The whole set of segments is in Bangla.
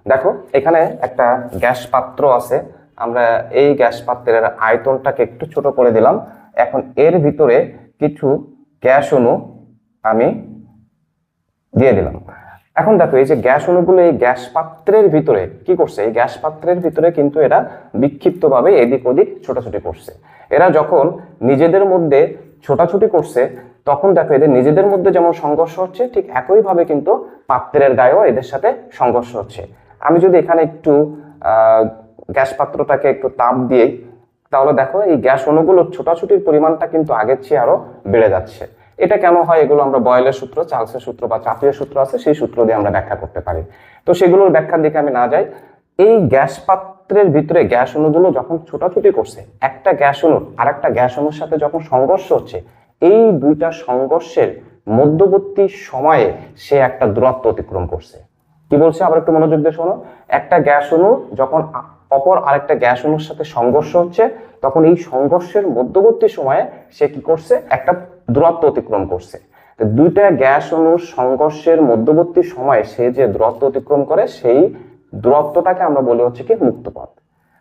দেখো এখানে একটা গ্যাস পাত্র আছে, আমরা এই গ্যাস পাত্রের আয়তনটাকে একটু ছোট করে দিলাম। এখন এর ভিতরে কিছু গ্যাস অণু আমি দিয়ে দিলাম। এখন দেখো এই যে গ্যাস অণুগুলো এই গ্যাস পাত্রের ভিতরে কি করছে, এই গ্যাস পাত্রের ভিতরে কিন্তু এরা বিক্ষিপ্তভাবে এদিক ওদিক ছোটাছুটি করছে। এরা যখন নিজেদের মধ্যে ছোটাছুটি করছে তখন দেখো এদের নিজেদের মধ্যে যেমন সংঘর্ষ হচ্ছে, ঠিক একইভাবে কিন্তু পাত্রের গায়েও এদের সাথে সংঘর্ষ হচ্ছে। আমি যদি এখানে একটু গ্যাস পাত্রটাকে একটু তাপ দিই, তাহলে দেখো এই গ্যাস অণুগুলোর ছোটাছুটির পরিমাণটা কিন্তু আগের চেয়ে আরো বেড়ে যাচ্ছে। এটা কেন হয়, এগুলো আমরা বয়েলের সূত্র, চার্লসের সূত্র বা চাপীয় সূত্র আছে, সেই সূত্র দিয়ে আমরা ব্যাখ্যা করতে পারি। তো সেগুলোর ব্যাখ্যার দিকে আমি না যাই। এই গ্যাস পাত্রের ভিতরে গ্যাস অণুগুলো যখন ছোটাছুটি করছে, একটা গ্যাস অণুর আর একটা গ্যাস অণুর সাথে যখন সংঘর্ষ হচ্ছে, এই দুইটা সংঘর্ষের মধ্যবর্তী সময়ে সে একটা দূরত্ব অতিক্রম করছে। কি বলছে আবার একটু মনোযোগ দিয়ে শোনো। একটা গ্যাস অণু যখন অপর আরেকটা গ্যাস অণুর সাথে সংঘর্ষ হচ্ছে, তখন এই সংঘর্ষের মধ্যবর্তী সময়ে সে কি করছে, একটা দূরত্ব অতিক্রম করছে। দুইটা গ্যাস অণুর সংঘর্ষের মধ্যবর্তী সময়ে সে যে দূরত্ব অতিক্রম করে, সেই দূরত্বটাকে আমরা বলি হচ্ছে কি মুক্ত পথ।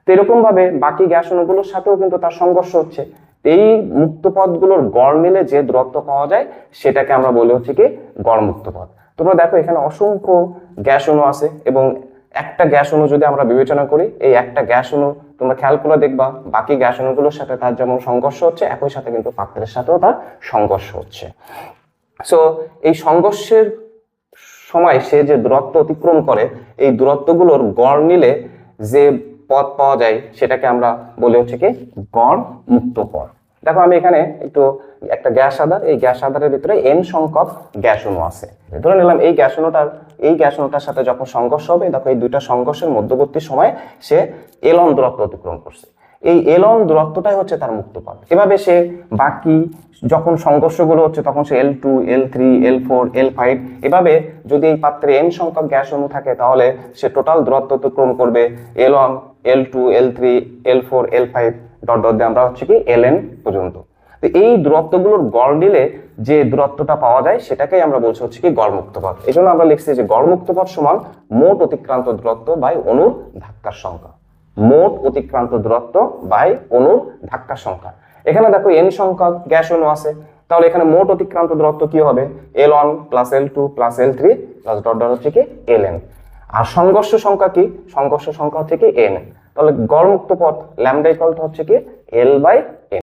তো এরকম ভাবে বাকি গ্যাস অণুগুলোর সাথেও কিন্তু তার সংঘর্ষ হচ্ছে। এই মুক্ত পথগুলোর গড় মিলে যে দূরত্ব পাওয়া যায় সেটাকে আমরা বলি হচ্ছে কি গড় মুক্ত পথ। তোমরা দেখো এখানে অসংখ্য গ্যাস অণু আছে, এবং একটা গ্যাস অণু যদি আমরা বিবেচনা করি, এই একটা গ্যাস অণু তোমরা খেয়াল করে দেখবা বাকি গ্যাস অণুগুলোর সাথে তার যেমন সংঘর্ষ হচ্ছে, একই সাথে কিন্তু পাত্রের সাথেও তার সংঘর্ষ হচ্ছে। সো এই সংঘর্ষের সময় সে যে দূরত্ব অতিক্রম করে, এই দূরত্বগুলোর গড় নিলে যে পথ পাওয়া যায় সেটাকে আমরা বলি হচ্ছে কি গড় মুক্ত পথ। দেখো আমি এখানে একটু একটা গ্যাস আধার, এই গ্যাস আধারের ভিতরে n সংখ্যক গ্যাস অণু আছে। ধরে নিলাম এই গ্যাস অণুটার সাথে যখন সংঘর্ষ হবে, দেখো এই দুইটা সংঘর্ষের মধ্যবর্তী সময়ে সে l1 দূরত্ব অতিক্রম করছে। এই l1 দূরত্বটাই হচ্ছে তার মুক্ত পথ। এভাবে সে বাকি যখন সংঘর্ষগুলো হচ্ছে তখন সে L2, L3, L4, L5, এভাবে যদি এই পাত্রে n সংখ্যক গ্যাস অণু থাকে তাহলে সে টোটাল দূরত্ব অতিক্রম করবে L1, L2, L3, L4, L5 dot dot দিয়ে আমরা হচ্ছে কি Ln পর্যন্ত। তো এই দূরত্বগুলোর গড় নিলে যে দূরত্বটা পাওয়া যায় সেটাকেই আমরা বলছি হচ্ছে কি গড় মুক্ত পথ। এই জন্য আমরা লিখছি যে গড় মুক্ত পথ সমান মোট অতিক্রান্ত দূরত্ব বাই অণুর ধাক্কার সংখ্যা। মোট অতিক্রান্ত দূরত্ব বাই অণুর ধাক্কার সংখ্যা। এখানে দেখো n সংখ্যক গ্যাস অণু আছে, তাহলে এখানে মোট অতিক্রান্ত দূরত্ব কি হবে, L1 plus L2 plus L3 plus dot dot হচ্ছে কি Ln। আর সংঘর্ষ সংখ্যা কি, সংঘর্ষ সংখ্যা হচ্ছে কি n। তাহলে গড় মুক্ত পথ ল্যামডা ইকুয়াল টু হচ্ছে কি L/n।